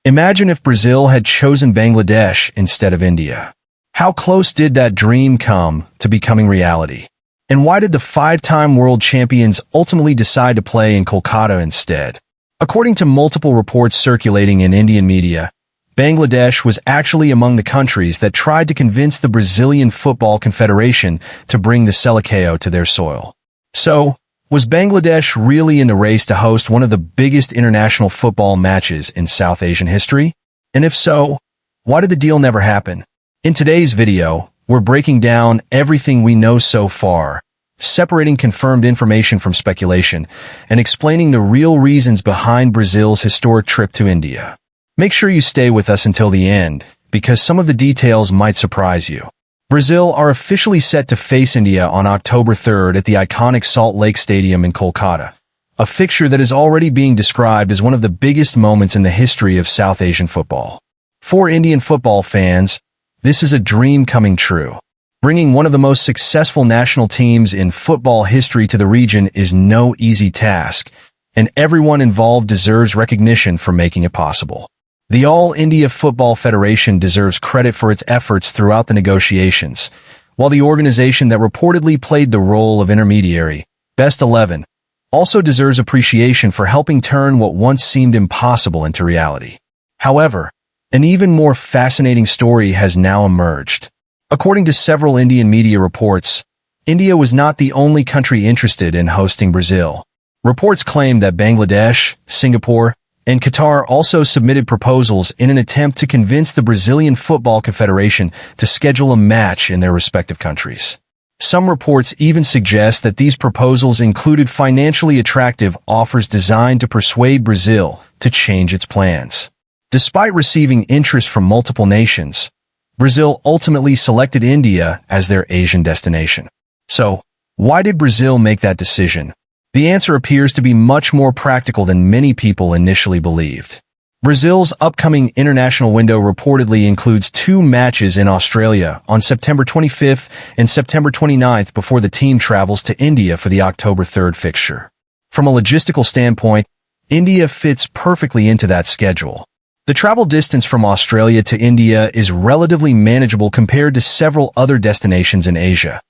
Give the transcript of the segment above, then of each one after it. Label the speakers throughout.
Speaker 1: Imagine if Brazil had chosen Bangladesh instead of India. How close did that dream come to becoming reality? And why did the five-time world champions ultimately decide to play in Kolkata instead? According to multiple reports circulating in Indian media, Bangladesh was actually among the countries that tried to convince the Brazilian Football Confederation to bring the Seleção to their soil. So, was Bangladesh really in the race to host one of the biggest international football matches in South Asian history? And if so, why did the deal never happen? In today's video, we're breaking down everything we know so far, separating confirmed information from speculation, and explaining the real reasons behind Brazil's historic trip to India. Make sure you stay with us until the end, because some of the details might surprise you. Brazil are officially set to face India on October 3rd at the iconic Salt Lake Stadium in Kolkata, a fixture that is already being described as one of the biggest moments in the history of South Asian football. For Indian football fans, this is a dream coming true. Bringing one of the most successful national teams in football history to the region is no easy task, and everyone involved deserves recognition for making it possible. The All India Football Federation deserves credit for its efforts throughout the negotiations, while the organization that reportedly played the role of intermediary, Best 11, also deserves appreciation for helping turn what once seemed impossible into reality. However, an even more fascinating story has now emerged. According to several Indian media reports, India was not the only country interested in hosting Brazil. Reports claim that Bangladesh, Singapore, and Qatar also submitted proposals in an attempt to convince the Brazilian Football Confederation to schedule a match in their respective countries. Some reports even suggest that these proposals included financially attractive offers designed to persuade Brazil to change its plans. Despite receiving interest from multiple nations, Brazil ultimately selected India as their Asian destination. So, why did Brazil make that decision? The answer appears to be much more practical than many people initially believed. Brazil's upcoming international window reportedly includes two matches in Australia on September 25th and September 29th before the team travels to India for the October 3rd fixture. From a logistical standpoint, India fits perfectly into that schedule. The travel distance from Australia to India is relatively manageable compared to several other destinations in Asia,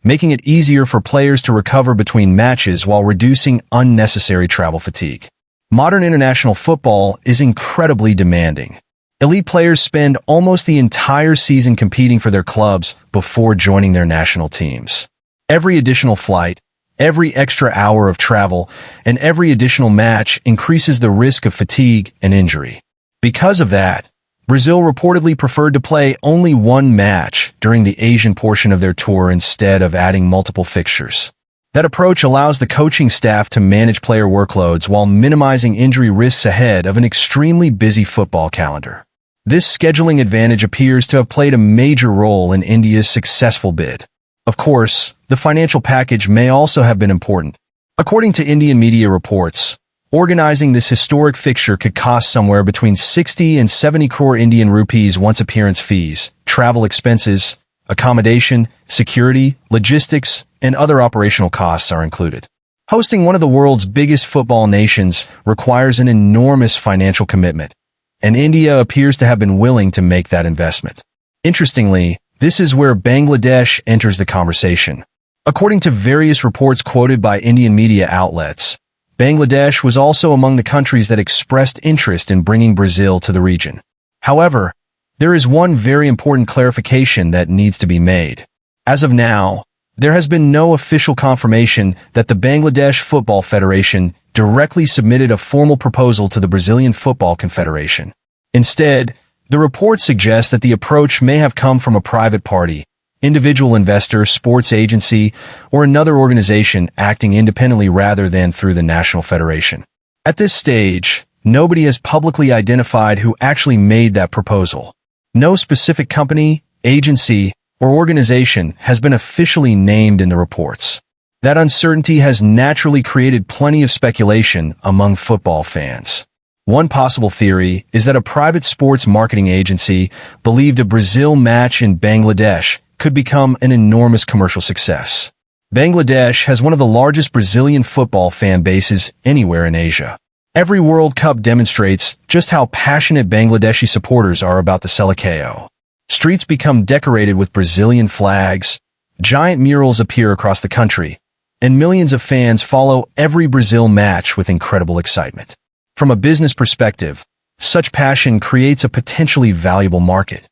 Speaker 1: making it easier for players to recover between matches while reducing unnecessary travel fatigue. Modern international football is incredibly demanding. Elite players spend almost the entire season competing for their clubs before joining their national teams. Every additional flight, every extra hour of travel, and every additional match increases the risk of fatigue and injury. Because of that, Brazil reportedly preferred to play only one match during the Asian portion of their tour instead of adding multiple fixtures. That approach allows the coaching staff to manage player workloads while minimizing injury risks ahead of an extremely busy football calendar. This scheduling advantage appears to have played a major role in India's successful bid. Of course, the financial package may also have been important. According to Indian media reports, organizing this historic fixture could cost somewhere between 60 and 70 crore Indian rupees once appearance fees, travel expenses, accommodation, security, logistics, and other operational costs are included. Hosting one of the world's biggest football nations requires an enormous financial commitment, and India appears to have been willing to make that investment. Interestingly, this is where Bangladesh enters the conversation. According to various reports quoted by Indian media outlets, Bangladesh was also among the countries that expressed interest in bringing Brazil to the region. However, there is one very important clarification that needs to be made. As of now, there has been no official confirmation that the Bangladesh Football Federation directly submitted a formal proposal to the Brazilian Football Confederation. Instead, the report suggests that the approach may have come from a private party, individual investor, sports agency, or another organization acting independently rather than through the National Federation. At this stage, nobody has publicly identified who actually made that proposal. No specific company, agency, or organization has been officially named in the reports. That uncertainty has naturally created plenty of speculation among football fans. One possible theory is that a private sports marketing agency believed a Brazil match in Bangladesh could become an enormous commercial success. Bangladesh has one of the largest Brazilian football fan bases anywhere in Asia. Every World Cup demonstrates just how passionate Bangladeshi supporters are about the Selekao. Streets become decorated with Brazilian flags, giant murals appear across the country, and millions of fans follow every Brazil match with incredible excitement. From a business perspective, such passion creates a potentially valuable market.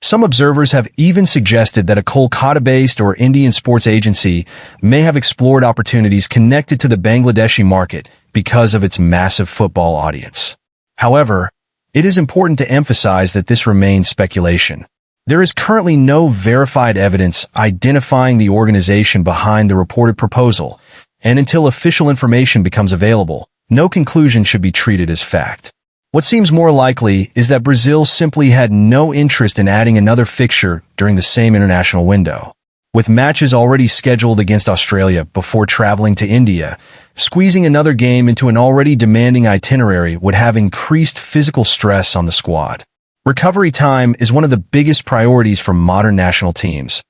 Speaker 1: Some observers have even suggested that a Kolkata-based or Indian sports agency may have explored opportunities connected to the Bangladeshi market because of its massive football audience. However, it is important to emphasize that this remains speculation. There is currently no verified evidence identifying the organization behind the reported proposal, and until official information becomes available, no conclusion should be treated as fact. What seems more likely is that Brazil simply had no interest in adding another fixture during the same international window. With matches already scheduled against Australia before traveling to India, squeezing another game into an already demanding itinerary would have increased physical stress on the squad. Recovery time is one of the biggest priorities for modern national teams,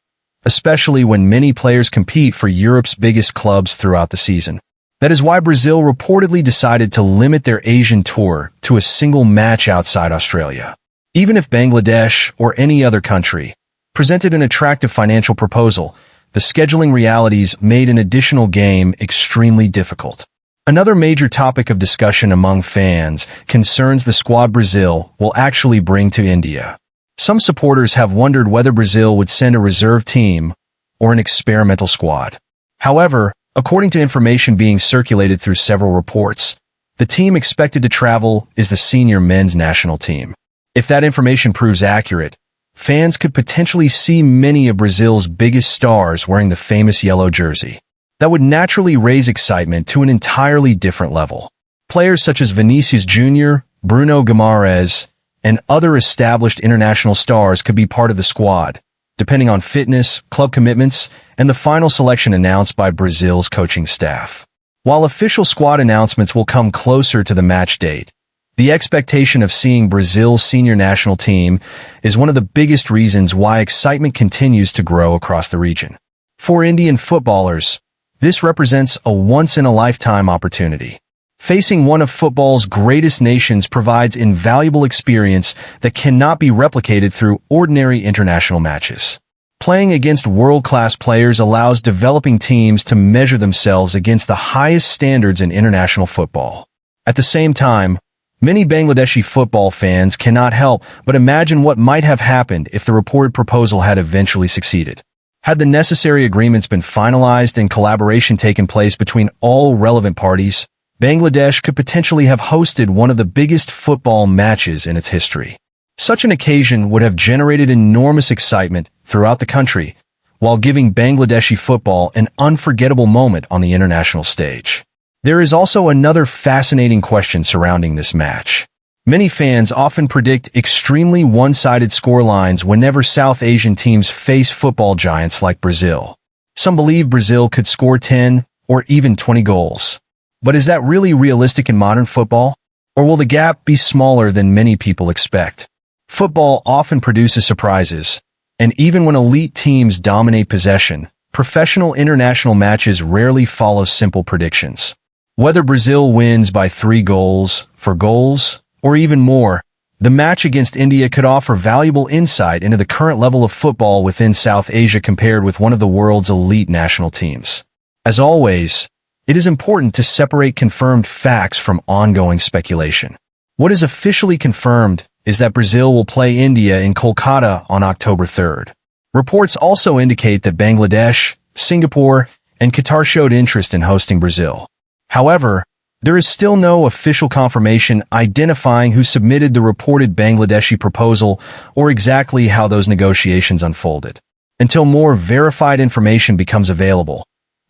Speaker 1: especially when many players compete for Europe's biggest clubs throughout the season. That is why Brazil reportedly decided to limit their Asian tour to a single match outside Australia. Even if Bangladesh or any other country presented an attractive financial proposal, the scheduling realities made an additional game extremely difficult. Another major topic of discussion among fans concerns the squad Brazil will actually bring to India. Some supporters have wondered whether Brazil would send a reserve team or an experimental squad. However, according to information being circulated through several reports, the team expected to travel is the senior men's national team. If that information proves accurate, fans could potentially see many of Brazil's biggest stars wearing the famous yellow jersey. That would naturally raise excitement to an entirely different level. Players such as Vinicius Jr, Bruno Guimarães, and other established international stars could be part of the squad, depending on fitness, club commitments, and the final selection announced by Brazil's coaching staff. While official squad announcements will come closer to the match date, the expectation of seeing Brazil's senior national team is one of the biggest reasons why excitement continues to grow across the region. For Indian footballers, this represents a once-in-a-lifetime opportunity. Facing one of football's greatest nations provides invaluable experience that cannot be replicated through ordinary international matches. Playing against world-class players allows developing teams to measure themselves against the highest standards in international football. At the same time, many Bangladeshi football fans cannot help but imagine what might have happened if the reported proposal had eventually succeeded. Had the necessary agreements been finalized and collaboration taken place between all relevant parties, Bangladesh could potentially have hosted one of the biggest football matches in its history. Such an occasion would have generated enormous excitement throughout the country, while giving Bangladeshi football an unforgettable moment on the international stage. There is also another fascinating question surrounding this match. Many fans often predict extremely one-sided scorelines whenever South Asian teams face football giants like Brazil. Some believe Brazil could score 10 or even 20 goals. But is that really realistic in modern football? Or will the gap be smaller than many people expect? Football often produces surprises, and even when elite teams dominate possession, professional international matches rarely follow simple predictions. Whether Brazil wins by 3 goals, 4 goals, or even more, the match against India could offer valuable insight into the current level of football within South Asia compared with one of the world's elite national teams. As always, it is important to separate confirmed facts from ongoing speculation. What is officially confirmed is that Brazil will play India in Kolkata on October 3rd. Reports also indicate that Bangladesh, Singapore, and Qatar showed interest in hosting Brazil. However, there is still no official confirmation identifying who submitted the reported Bangladeshi proposal or exactly how those negotiations unfolded. Until more verified information becomes available,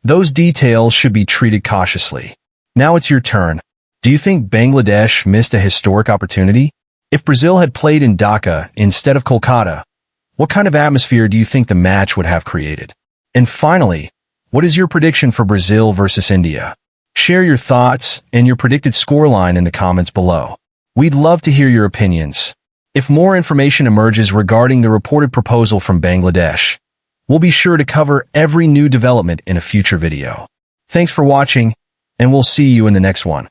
Speaker 1: those details should be treated cautiously. Now it's your turn. Do you think Bangladesh missed a historic opportunity? If Brazil had played in Dhaka instead of Kolkata, what kind of atmosphere do you think the match would have created? And finally, what is your prediction for Brazil versus India? Share your thoughts and your predicted scoreline in the comments below. We'd love to hear your opinions. If more information emerges regarding the reported proposal from Bangladesh, we'll be sure to cover every new development in a future video. Thanks for watching, and we'll see you in the next one.